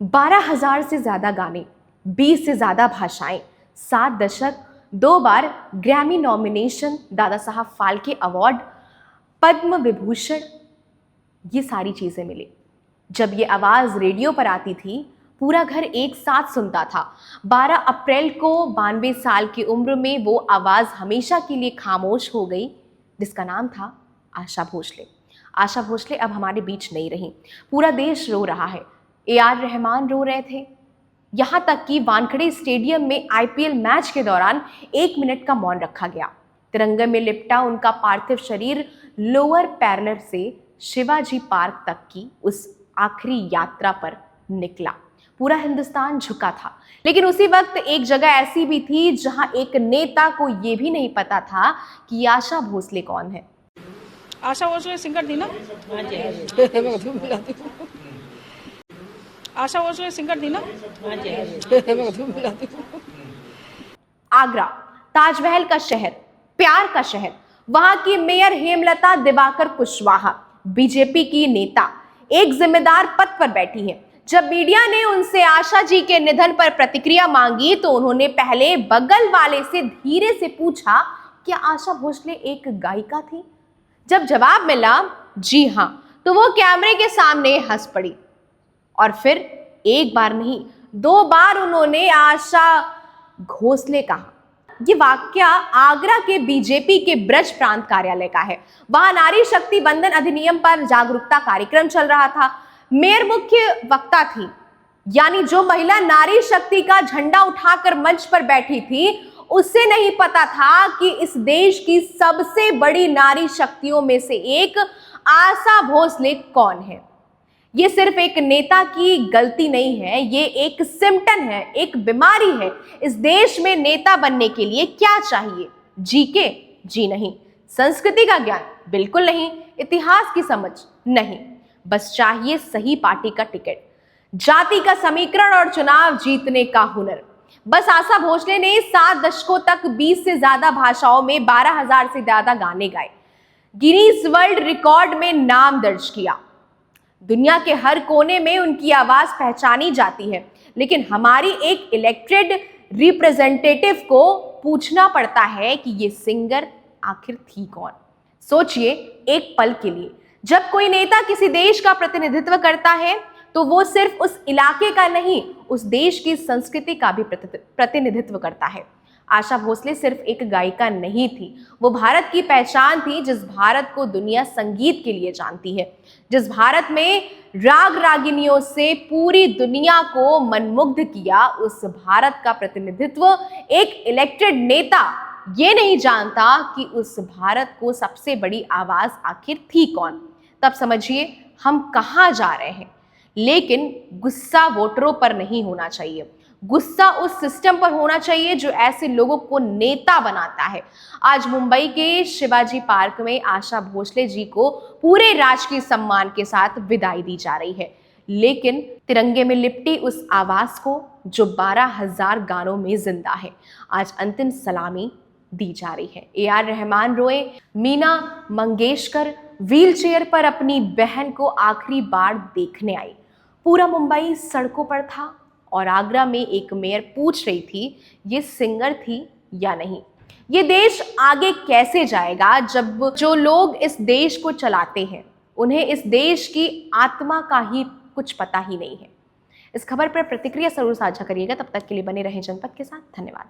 12,000 से ज्यादा गाने, 20 से ज्यादा भाषाएं, 7 दशक, 2 बार Grammy nomination, Dada Saheb Phalke award, Padma Vibhushan, ये सारी चीजें मिली। जब ये आवाज रेडियो पर आती थी पूरा घर एक साथ सुनता था। 12 अप्रैल को 92 साल की उम्र में वो आवाज हमेशा के लिए खामोश हो गई, जिसका नाम था आशा भोसले। आशा भोसले अब हमारे बीच नहीं रही। पूरा देश रो रहा है। AR रहमान रो रहे थे। यहां तक कि वानखेड़े स्टेडियम में IPL मैच के दौरान 1 मिनट का मौन रखा गया। तिरंगे में लिपटा उनका पार्थिव शरीर लोअर पैरलर से शिवाजी पार्क तक की उस आखिरी यात्रा पर निकला। पूरा हिंदुस्तान झुका था। लेकिन उसी वक्त एक जगह ऐसी भी थी जहां एक नेता को यह भी नहीं पता था कि आशा भोसले कौन है। आशा भोसले सिंगर थी ना? आशा भोसले सिंगर थी ना? आगरा, ताजमहल का शहर, प्यार का शहर, वहां की मेयर हेमलता दिवाकर कुशवाहा बीजेपी की नेता एक जिम्मेदार पद पर बैठी है। जब मीडिया ने उनसे आशा जी के निधन पर प्रतिक्रिया मांगी तो उन्होंने पहले बगल वाले से धीरे से पूछा, क्या आशा भोसले एक गायिका थी? जब जवाब मिला जी हां, तो वो कैमरे के सामने हंस पड़ी। और फिर एक बार नहीं 2 बार उन्होंने आशा भोसले कहा। ये वाकया आगरा के बीजेपी के ब्रज प्रांत कार्यालय का है। वहां नारी शक्ति बंधन अधिनियम पर जागरूकता कार्यक्रम चल रहा था। मेयर मुख्य वक्ता थी, यानी जो महिला नारी शक्ति का झंडा उठाकर मंच पर बैठी थी, उसे नहीं पता था कि इस देश की सबसे बड़ी नारी शक्तियों में से एक आशा भोसले कौन है। ये सिर्फ एक नेता की गलती नहीं है, ये एक सिम्टम है, एक बीमारी है। इस देश में नेता बनने के लिए क्या चाहिए? जीके? जी नहीं। संस्कृति का ज्ञान? बिल्कुल नहीं। इतिहास की समझ? नहीं। बस चाहिए सही पार्टी का टिकट, जाति का समीकरण और चुनाव जीतने का हुनर। बस आशा भोसले ने 7 दशकों तक 20 से ज्यादा भाषाओं में 12,000 से ज्यादा गाने गाए, गिनीज वर्ल्ड रिकॉर्ड में नाम दर्ज किया। दुनिया के हर कोने में उनकी आवाज पहचानी जाती है। लेकिन हमारी एक इलेक्टेड रिप्रेजेंटेटिव को पूछना पड़ता है कि ये सिंगर आखिर थी कौन। सोचिए एक पल के लिए, जब कोई नेता किसी देश का प्रतिनिधित्व करता है तो वो सिर्फ उस इलाके का नहीं, उस देश की संस्कृति का भी प्रतिनिधित्व करता है। आशा भोसले सिर्फ एक गायिका नहीं थी, वो भारत की पहचान थी, जिस भारत को दुनिया संगीत के लिए जानती है, जिस भारत में राग रागिनियों से पूरी दुनिया को मनमुग्ध किया। उस भारत का प्रतिनिधित्व एक इलेक्टेड नेता ये नहीं जानता कि उस भारत को सबसे बड़ी आवाज आखिर थी कौन। तब समझिए हम कहां जा रहे हैं। लेकिन गुस्सा वोटरों पर नहीं होना चाहिए, गुस्सा उस सिस्टम पर होना चाहिए जो ऐसे लोगों को नेता बनाता है। आज मुंबई के शिवाजी पार्क में आशा भोसले जी को पूरे राजकीय सम्मान के साथ विदाई दी जा रही है, लेकिन तिरंगे में लिपटी उस आवाज को जो 12,000 गानों में जिंदा है, आज अंतिम सलामी दी जा रही है। AR रहमान रोए, मीना मंगेशकर व्हीलचेयर पर अपनी बहन को आखिरी बार देखने आई। पूरा मुंबई सड़कों पर था और आगरा में एक मेयर पूछ रही थी ये सिंगर थी या नहीं। ये देश आगे कैसे जाएगा जब जो लोग इस देश को चलाते हैं उन्हें इस देश की आत्मा का ही कुछ पता ही नहीं है। इस खबर पर प्रतिक्रिया जरूर साझा करिएगा। तब तक के लिए बने रहें जनपद के साथ। धन्यवाद।